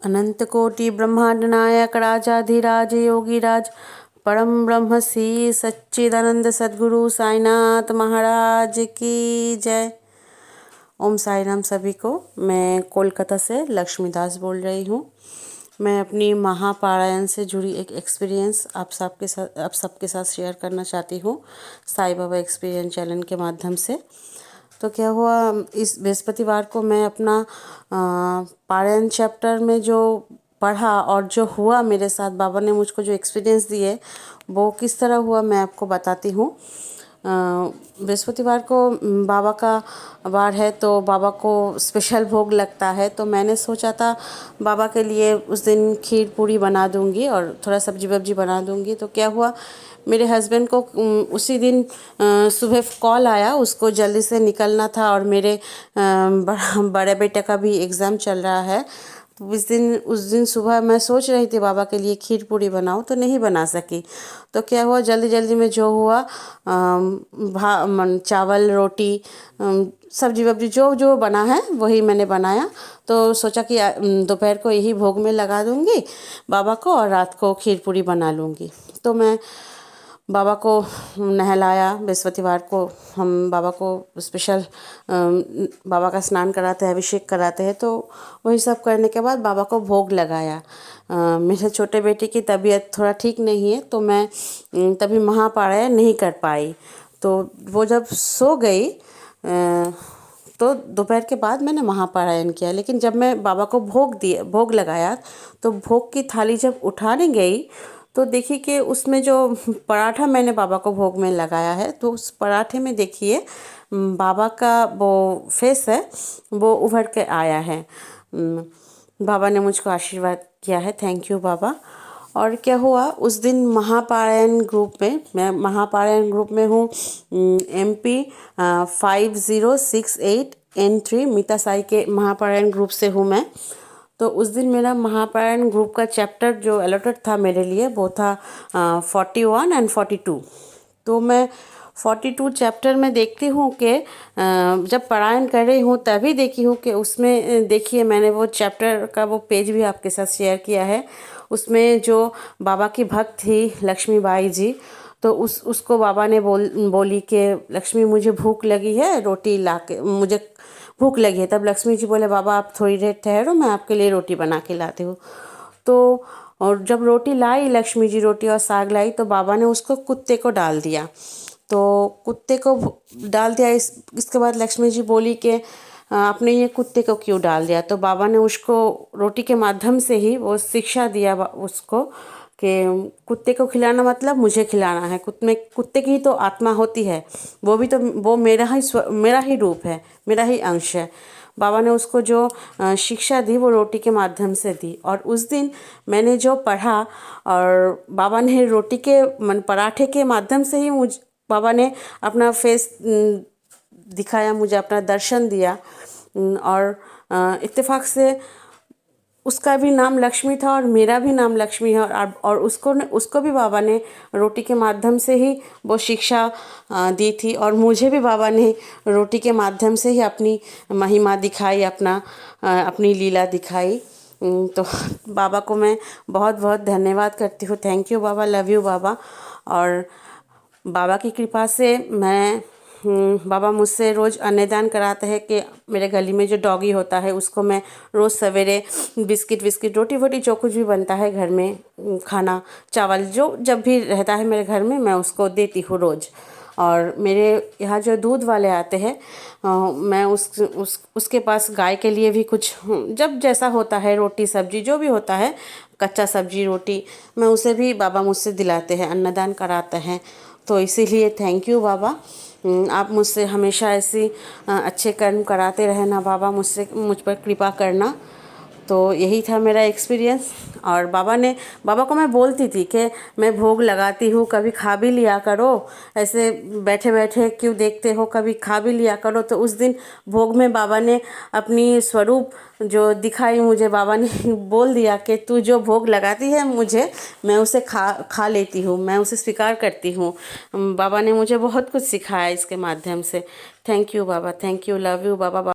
अनंत कोटि ब्रह्मांड नायक राजाधिराज योगीराज परम ब्रह्म श्री सच्चिदानंद सद्गुरु साईनाथ महाराज की जय। ओम साई राम सभी को। मैं कोलकाता से लक्ष्मीदास बोल रही हूँ। मैं अपनी महापारायण से जुड़ी एक एक्सपीरियंस आप सबके साथ शेयर करना चाहती हूँ साईं बाबा एक्सपीरियंस चैनल के माध्यम से। तो क्या हुआ, इस बृहस्पतिवार को मैं अपना पारायण चैप्टर में जो पढ़ा और जो हुआ मेरे साथ, बाबा ने मुझको जो एक्सपीरियंस दिए वो किस तरह हुआ मैं आपको बताती हूँ। बृहस्पतिवार को बाबा का वार है तो बाबा को स्पेशल भोग लगता है, तो मैंने सोचा था बाबा के लिए उस दिन खीर पूरी बना दूंगी और थोड़ा सब्जी वब्जी बना दूंगी। तो क्या हुआ, मेरे हस्बैंड को उसी दिन सुबह कॉल आया, उसको जल्दी से निकलना था और मेरे बड़े बेटे का भी एग्ज़ाम चल रहा है। उस दिन सुबह मैं सोच रही थी बाबा के लिए खीर पूरी बनाऊं, तो नहीं बना सकी। तो क्या हुआ, जल्दी जल्दी में जो हुआ चावल रोटी सब्जी वब्जी जो जो बना है वही मैंने बनाया। तो सोचा कि दोपहर को यही भोग में लगा दूंगी बाबा को और रात को खीर पूरी बना लूँगी। तो मैं बाबा को नहलाया। बृहस्पतिवार को हम बाबा को स्पेशल बाबा का स्नान कराते हैं, अभिषेक कराते हैं। तो वही सब करने के बाद बाबा को भोग लगाया। मेरे छोटे बेटे की तबीयत थोड़ा ठीक नहीं है, तो मैं तभी महापारायण नहीं कर पाई। तो वो जब सो गई तो दोपहर के बाद मैंने महापारायण किया। लेकिन जब मैं बाबा को भोग लगाया तो भोग की थाली जब उठाने गई तो देखिए कि उसमें जो पराठा मैंने बाबा को भोग में लगाया है, तो उस पराठे में देखिए बाबा का वो फेस है वो उभर के आया है। बाबा ने मुझको आशीर्वाद किया है, थैंक यू बाबा। और क्या हुआ, उस दिन महापारायण ग्रुप में, मैं महापारायण ग्रुप में हूँ MP 5068N3 मीता साई के महापारायण ग्रुप से हूँ मैं। तो उस दिन मेरा महापारायण ग्रुप का चैप्टर जो अलॉटेड था मेरे लिए वो था 41 एंड 42। तो मैं 42 चैप्टर में देखती हूँ कि जब पारायण कर रही हूँ तभी देखी हूँ कि उसमें देखिए मैंने वो चैप्टर का वो पेज भी आपके साथ शेयर किया है। उसमें जो बाबा की भक्त थी लक्ष्मीबाई जी, तो उसको बाबा ने बोली कि लक्ष्मी मुझे भूख लगी है, रोटी ला के, मुझे भूख लगी है। तब लक्ष्मी जी बोले बाबा आप थोड़ी देर ठहरो, मैं आपके लिए रोटी बना के लाती हूँ। तो और जब रोटी लाई लक्ष्मी जी, रोटी और साग लाई, तो बाबा ने उसको कुत्ते को डाल दिया। तो कुत्ते को डाल दिया। इसके बाद लक्ष्मी जी बोली कि आपने ये कुत्ते को क्यों डाल दिया। तो बाबा ने उसको रोटी के माध्यम से ही वो शिक्षा दिया उसको कि कुत्ते को खिलाना मतलब मुझे खिलाना है। कुत्ते की ही तो आत्मा होती है, वो भी तो वो मेरा ही रूप है, मेरा ही अंश है। बाबा ने उसको जो शिक्षा दी वो रोटी के माध्यम से दी। और उस दिन मैंने जो पढ़ा और बाबा ने रोटी के पराठे के माध्यम से ही बाबा ने अपना फेस दिखाया, मुझे अपना दर्शन दिया। और इत्तेफाक से उसका भी नाम लक्ष्मी था और मेरा भी नाम लक्ष्मी है। और उसको भी बाबा ने रोटी के माध्यम से ही वो शिक्षा दी थी। और मुझे भी बाबा ने रोटी के माध्यम से ही अपनी महिमा दिखाई, अपनी लीला दिखाई। तो बाबा को मैं बहुत बहुत धन्यवाद करती हूँ। Thank you Baba, love you Baba. और बाबा की कृपा से मैं बाबा मुझसे रोज़ अन्नदान कराते हैं कि मेरे गली में जो डॉगी होता है उसको मैं रोज़ सवेरे बिस्किट रोटी वोटी जो कुछ भी बनता है घर में, खाना चावल जो जब भी रहता है मेरे घर में, मैं उसको देती हूँ रोज़। और मेरे यहाँ जो दूध वाले आते हैं मैं उसके पास गाय के लिए भी कुछ जब जैसा होता है, रोटी सब्जी जो भी होता है, कच्चा सब्जी रोटी, मैं उसे भी बाबा मुझसे दिलाते हैं, अन्नदान कराते हैं। तो इसीलिए थैंक यू बाबा, आप मुझसे हमेशा ऐसी अच्छे कर्म कराते रहना बाबा, मुझ पर कृपा करना। तो यही था मेरा एक्सपीरियंस। और बाबा को मैं बोलती थी कि मैं भोग लगाती हूँ, कभी खा भी लिया करो, ऐसे बैठे बैठे क्यों देखते हो, कभी खा भी लिया करो। तो उस दिन भोग में बाबा ने अपनी स्वरूप जो दिखाई मुझे, बाबा ने बोल दिया कि तू जो भोग लगाती है मुझे, मैं उसे खा लेती हूँ, मैं उसे स्वीकार करती हूँ। बाबा ने मुझे बहुत कुछ सिखाया इसके माध्यम से। Thank you Baba, thank you, love you Baba.